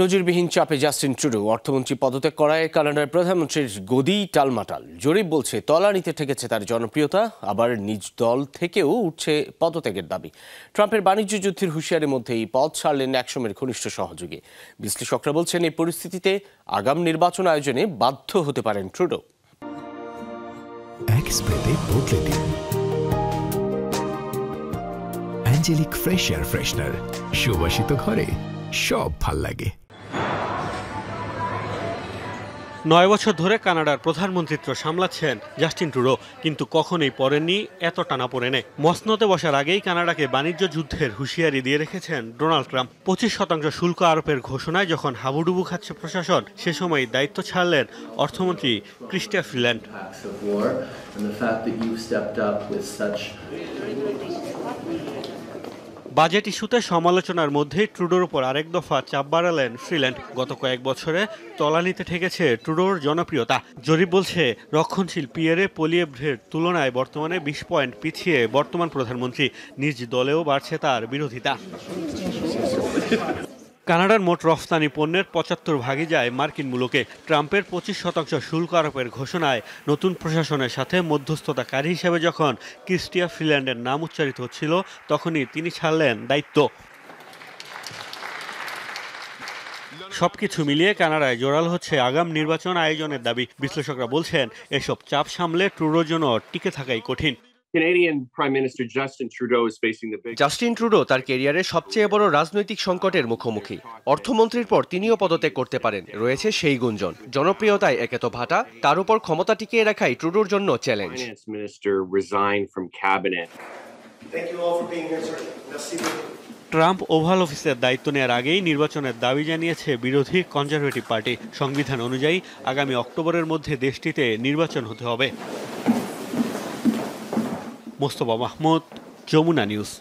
নজিরবিহীন চাপে Justin Trudeau অর্থমন্ত্রী পদত্যাগ করায় কানাডার প্রধানমন্ত্রীর গদি টালমাটাল। জরিপ বলছে তলানিতে ঠেকেছে তার জনপ্রিয়তা, আবার নিজ দল থেকেও উঠছে পদত্যাগের দাবি। ট্রাম্পের বাণিজ্য যুদ্ধের হুঁশিয়ারির মধ্যেই পদ ছাড়লেন একসময়ের ঘনিষ্ঠ সহযোগী। বিশ্লেষকরা বলছেন এই পরিস্থিতিতে আগাম নির্বাচন আয়োজনে বাধ্য হতে পারেন Trudeau. Angelic fresh air freshener, সুবাসিত ঘরে সব ভাল লাগে। 9 বছর ধরে কানাডার প্রধানমন্ত্রিত্ব সামলাচ্ছেন জাস্টিন ট্রুডো, কিন্তু কখনোই পড়েননি এত টানাপোড়েনে। মসনদে বসার আগেই কানাডাকে বাণিজ্য যুদ্ধের হুঁশিয়ারি দিয়ে রেখেছেন ডোনাল্ড ট্রাম্প। 25% শুল্ক আরোপের ঘোষণায় যখন হাবুডুবু খাচ্ছে প্রশাসন, সে সময় দায়িত্ব ছাড়লেন অর্থমন্ত্রী ক্রিস্টিয়া ফ্রিল্যান্ড। বাজেট ইস্যুতে সমালোচনার মধ্যেই ট্রুডোর উপর আরেক দফা চাপ বাড়ালেন ফ্রিল্যান্ড। গত কয়েক বছরে তলানিতে ঠেকেছে ট্রুডোর জনপ্রিয়তা। জরিপ বলছে রক্ষণশীল পিয়েরে পোলিয়েভ্রের তুলনায় বর্তমানে 20 পয়েন্ট পিছিয়ে বর্তমান প্রধানমন্ত্রী। নিজ দলেও বাড়ছে তার বিরোধিতা। কানাডার মোট রফতানি পণ্যের 75% যায় মার্কিন মূলকে। ট্রাম্পের 25% শুল্ক আরোপের ঘোষণায় নতুন প্রশাসনের সাথে মধ্যস্থতাকারী হিসেবে যখন ক্রিস্টিয়া ফ্রিল্যান্ডের নাম উচ্চারিত হচ্ছিল, তখনই তিনি ছাড়লেন দায়িত্ব। সবকিছু মিলিয়ে কানাডায় জোরালো হচ্ছে আগাম নির্বাচন আয়োজনের দাবি। বিশ্লেষকরা বলছেন এসব চাপ সামলে ট্রুডোর জন্য টিকে থাকাই কঠিন। জাস্টিন ট্রুডো তার ক্যারিয়ারের সবচেয়ে বড় রাজনৈতিক সংকটের মুখোমুখি। অর্থমন্ত্রীর পর তিনিও পদত্যাগ করতে পারেন, রয়েছে সেই গুঞ্জন। জনপ্রিয়তায় একে তো ভাটা, তার উপর ক্ষমতা টিকিয়ে রাখাই ট্রুডোর জন্য চ্যালেঞ্জ। ট্রাম্প ওভাল অফিসের দায়িত্ব নেওয়ার আগেই নির্বাচনের দাবি জানিয়েছে বিরোধী কনজারভেটিভ পার্টি। সংবিধান অনুযায়ী আগামী অক্টোবরের মধ্যে দেশটিতে নির্বাচন হতে হবে। মোস্তফা মাহমুদ, যমুনা নিউজ।